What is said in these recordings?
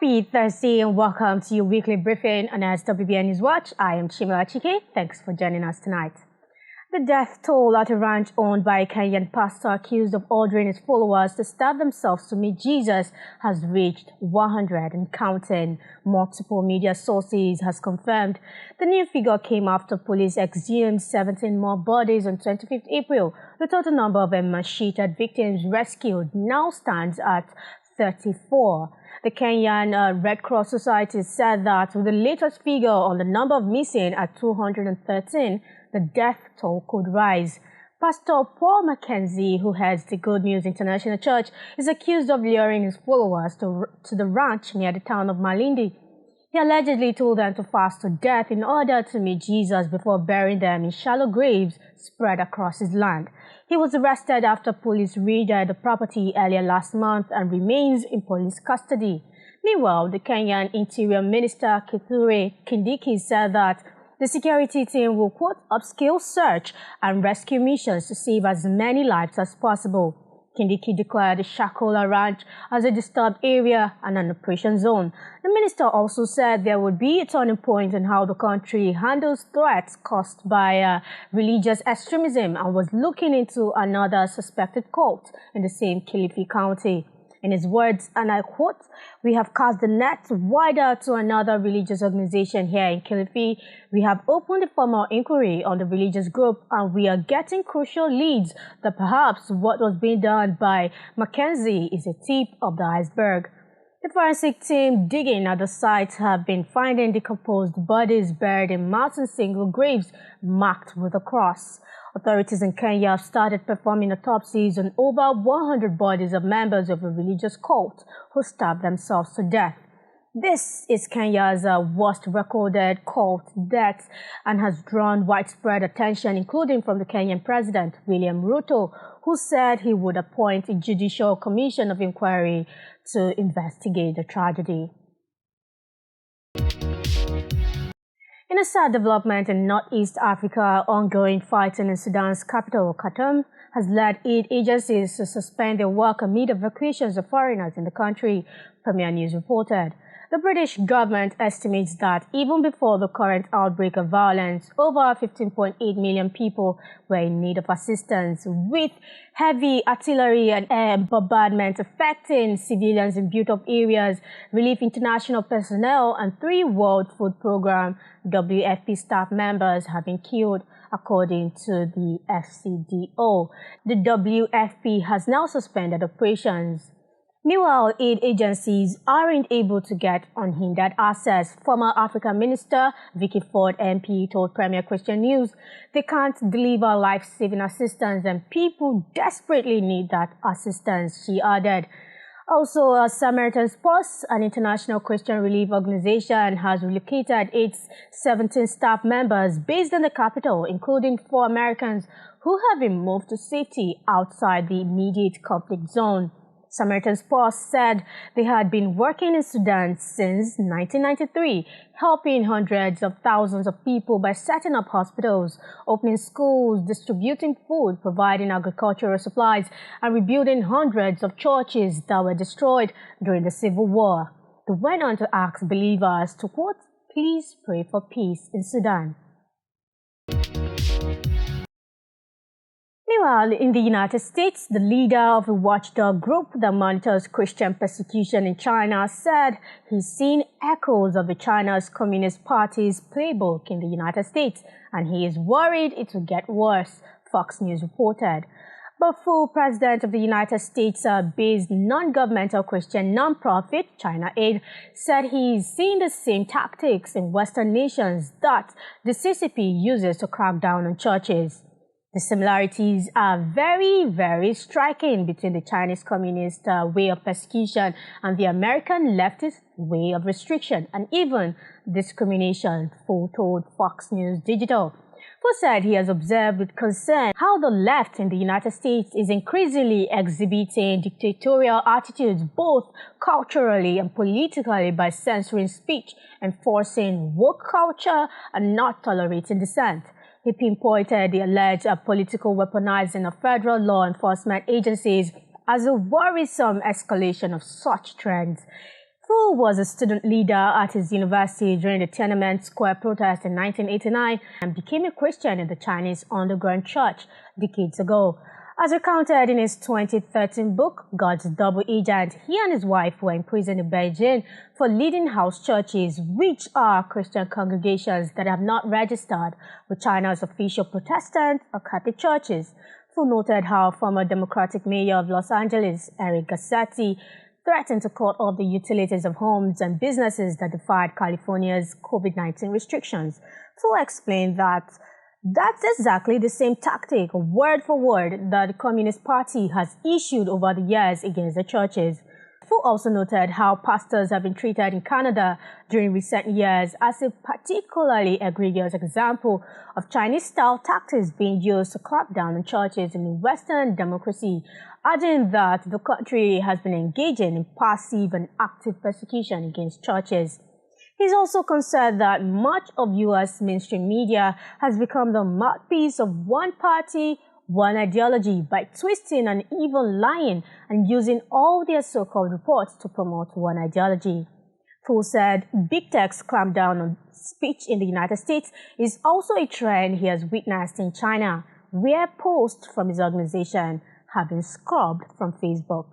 Happy Thursday and welcome to your weekly briefing on SWBN News Watch. I am Chima. Thanks for joining us tonight. The death toll at a ranch owned by a Kenyan pastor accused of ordering his followers to stab themselves to meet Jesus has reached 100 and counting. Multiple media sources has confirmed. The new figure came after police exhumed 17 more bodies on 25th April. The total number of macheted victims rescued now stands at 34. The Kenyan Red Cross Society said that with the latest figure on the number of missing at 213, the death toll could rise. Pastor Paul Mackenzie, who heads the Good News International Church, is accused of luring his followers to the ranch near the town of Malindi. He allegedly told them to fast to death in order to meet Jesus before burying them in shallow graves spread across his land. He was arrested after police raided the property earlier last month and remains in police custody. Meanwhile, the Kenyan Interior Minister Kithure Kindiki said that the security team will, quote, upscale search and rescue missions to save as many lives as possible. Kindiki declared the Shakola Ranch as a disturbed area and an operation zone. The minister also said there would be a turning point in how the country handles threats caused by religious extremism and was looking into another suspected cult in the same Kilifi County. In his words, and I quote, "We have cast the net wider to another religious organization here in Kilifi. We have opened a formal inquiry on the religious group and we are getting crucial leads that perhaps what was being done by Mackenzie is a tip of the iceberg." The forensic team digging at the site have been finding decomposed bodies buried in mountain single graves marked with a cross. Authorities in Kenya have started performing autopsies on over 100 bodies of members of a religious cult who stabbed themselves to death. This is Kenya's worst recorded cult death and has drawn widespread attention, including from the Kenyan President, William Ruto, who said he would appoint a judicial commission of inquiry to investigate the tragedy. In a sad development in Northeast Africa, ongoing fighting in Sudan's capital, Khartoum, has led aid agencies to suspend their work amid evacuations of foreigners in the country, Premier News reported. The British government estimates that even before the current outbreak of violence, over 15.8 million people were in need of assistance, with heavy artillery and air bombardment affecting civilians in built-up areas, Relief International personnel and 3 World Food Programme WFP staff members have been killed, according to the FCDO. The WFP has now suspended operations. Meanwhile, aid agencies aren't able to get unhindered access. Former African Minister Vicky Ford MP told Premier Christian News they can't deliver life-saving assistance and people desperately need that assistance, she added. Also, Samaritan's Purse, an international Christian relief organization, has relocated its 17 staff members based in the capital, including 4 Americans who have been moved to safety outside the immediate conflict zone. Samaritan's Purse said they had been working in Sudan since 1993, helping hundreds of thousands of people by setting up hospitals, opening schools, distributing food, providing agricultural supplies, and rebuilding hundreds of churches that were destroyed during the civil war. They went on to ask believers to, quote, "Please pray for peace in Sudan." Meanwhile, in the United States, the leader of a watchdog group that monitors Christian persecution in China said he's seen echoes of the China's Communist Party's playbook in the United States, and he is worried it will get worse, Fox News reported. But Fu, president of the United States-based non-governmental Christian nonprofit ChinaAid's, said he's seen the same tactics in Western nations that the CCP uses to crack down on churches. The similarities are very, very striking between the Chinese communist way of persecution and the American leftist way of restriction and even discrimination, Fu told Fox News Digital. Fu said he has observed with concern how the left in the United States is increasingly exhibiting dictatorial attitudes both culturally and politically by censoring speech, enforcing woke culture, and not tolerating dissent. He pinpointed the alleged political weaponizing of federal law enforcement agencies as a worrisome escalation of such trends. Fu was a student leader at his university during the Tiananmen Square protest in 1989 and became a Christian in the Chinese underground church decades ago. As recounted in his 2013 book, God's Double Agent, he and his wife were imprisoned in Beijing for leading house churches, which are Christian congregations that have not registered with China's official Protestant or Catholic churches. Fu noted how former Democratic mayor of Los Angeles, Eric Garcetti, threatened to cut off the utilities of homes and businesses that defied California's COVID-19 restrictions. Fu explained that that's exactly the same tactic, word for word, that the Communist Party has issued over the years against the churches. Fu also noted how pastors have been treated in Canada during recent years as a particularly egregious example of Chinese-style tactics being used to clamp down on churches in a Western democracy, adding that the country has been engaging in passive and active persecution against churches. He's also concerned that much of U.S. mainstream media has become the mouthpiece of one party, one ideology by twisting and even lying and using all their so-called reports to promote one ideology. Fu said big tech's clampdown on speech in the United States is also a trend he has witnessed in China, where posts from his organization have been scrubbed from Facebook.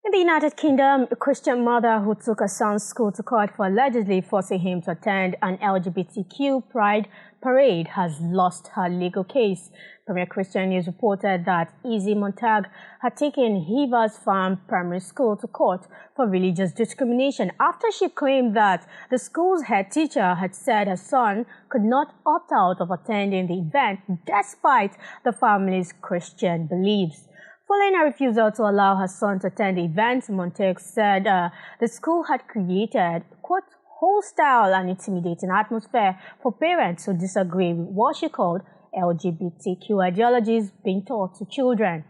In the United Kingdom, a Christian mother who took her son's school to court for allegedly forcing him to attend an LGBTQ pride parade has lost her legal case. Premier Christian News reported that Izzy Montag had taken Hever's Farm Primary School to court for religious discrimination after she claimed that the school's head teacher had said her son could not opt out of attending the event despite the family's Christian beliefs. Following her refusal to allow her son to attend the event, Montag said the school had created, quote, hostile and intimidating atmosphere for parents who disagree with what she called LGBTQ ideologies being taught to children.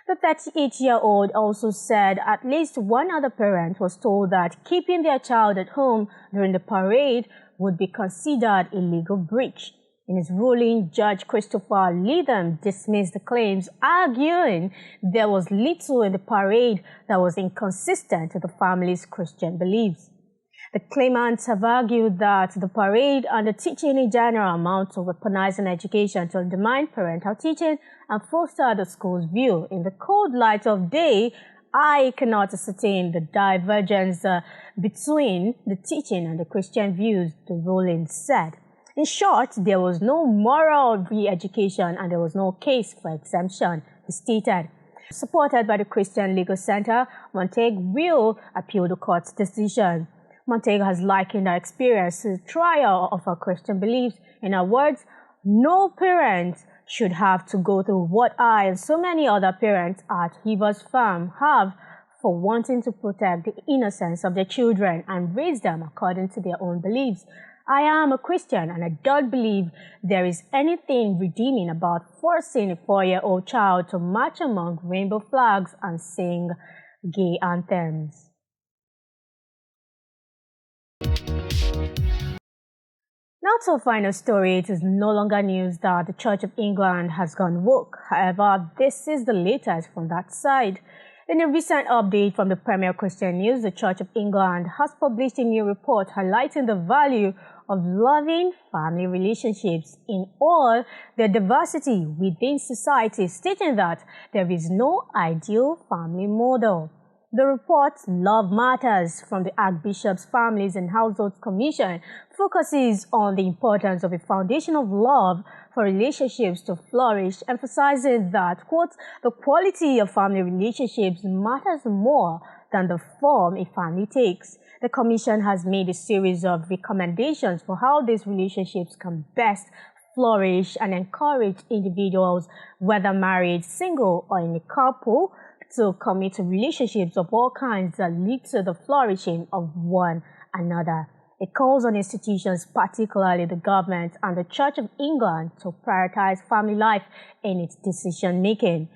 The 38-year-old also said at least one other parent was told that keeping their child at home during the parade would be considered a legal breach. In his ruling, Judge Christopher Leatham dismissed the claims, arguing there was little in the parade that was inconsistent with the family's Christian beliefs. The claimants have argued that the parade and the teaching in general amount to weaponizing education to undermine parental teaching and foster the school's view. In the cold light of day, I cannot ascertain the divergence between the teaching and the Christian views, the ruling said. In short, there was no moral re-education and there was no case for exemption, he stated. Supported by the Christian Legal Center, Montag will appeal the court's decision. Montag has likened her experience to the trial of her Christian beliefs. In her words, no parent should have to go through what I and so many other parents at Hever's Farm have for wanting to protect the innocence of their children and raise them according to their own beliefs. I am a Christian and I don't believe there is anything redeeming about forcing a 4-year-old child to march among rainbow flags and sing gay anthems. Now to a final story. It is no longer news that the Church of England has gone woke. However, this is the latest from that side. In a recent update from the Premier Christian News, the Church of England has published a new report highlighting the value of loving family relationships in all their diversity within society, stating that there is no ideal family model. The report, Love Matters, from the Archbishop's Families and Households Commission, focuses on the importance of a foundation of love for relationships to flourish, emphasizing that, quote, the quality of family relationships matters more than the form a family takes. The Commission has made a series of recommendations for how these relationships can best flourish and encourage individuals, whether married, single, or in a couple, to commit to relationships of all kinds that lead to the flourishing of one another. It calls on institutions, particularly the government and the Church of England, to prioritize family life in its decision-making.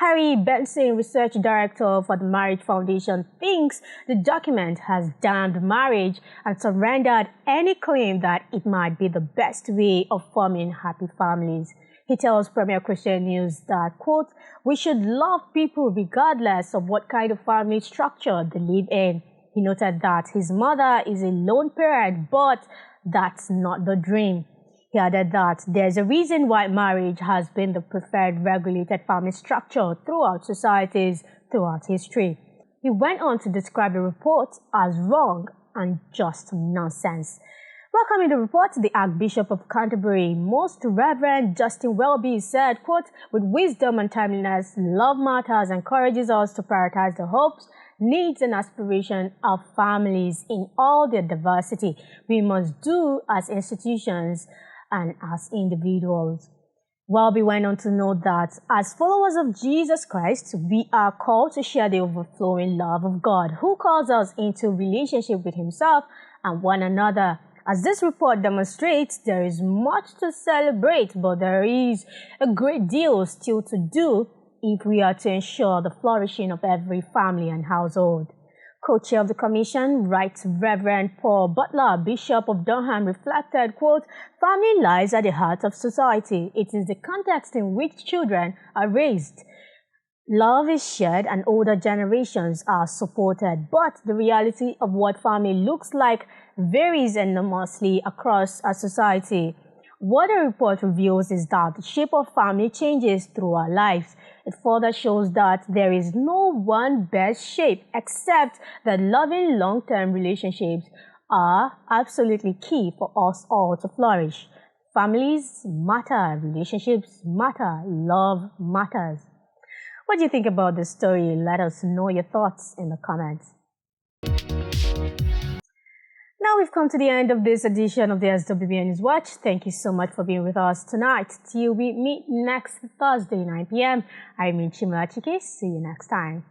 Harry Benson, Research Director for the Marriage Foundation, thinks the document has damned marriage and surrendered any claim that it might be the best way of forming happy families. He tells Premier Christian News that, quote, "We should love people regardless of what kind of family structure they live in." He noted that his mother is a lone parent, but that's not the dream. He added that there's a reason why marriage has been the preferred regulated family structure throughout societies throughout history. He went on to describe the report as wrong and just nonsense. Welcoming the report, the Archbishop of Canterbury, Most Reverend Justin Welby, said, quote, "With wisdom and timeliness, Love Matters encourages us to prioritize the hopes, needs and aspirations of families in all their diversity. We must do as institutions and as individuals." Welby went on to note that as followers of Jesus Christ, we are called to share the overflowing love of God, who calls us into relationship with himself and one another. As this report demonstrates, there is much to celebrate, but there is a great deal still to do if we are to ensure the flourishing of every family and household. Co-chair of the commission, Right Reverend Paul Butler, Bishop of Durham, reflected, quote, "Family lies at the heart of society. It is the context in which children are raised. Love is shared and older generations are supported, but the reality of what family looks like varies enormously across a society. What the report reveals is that the shape of family changes through our lives. It further shows that there is no one best shape, except that loving long-term relationships are absolutely key for us all to flourish. Families matter, relationships matter, love matters." What do you think about this story? Let us know your thoughts in the comments. Now we've come to the end of this edition of the SWBN News Watch. Thank you so much for being with us tonight. Till we meet next Thursday, 9 p.m. I'm Chimla Chike. See you next time.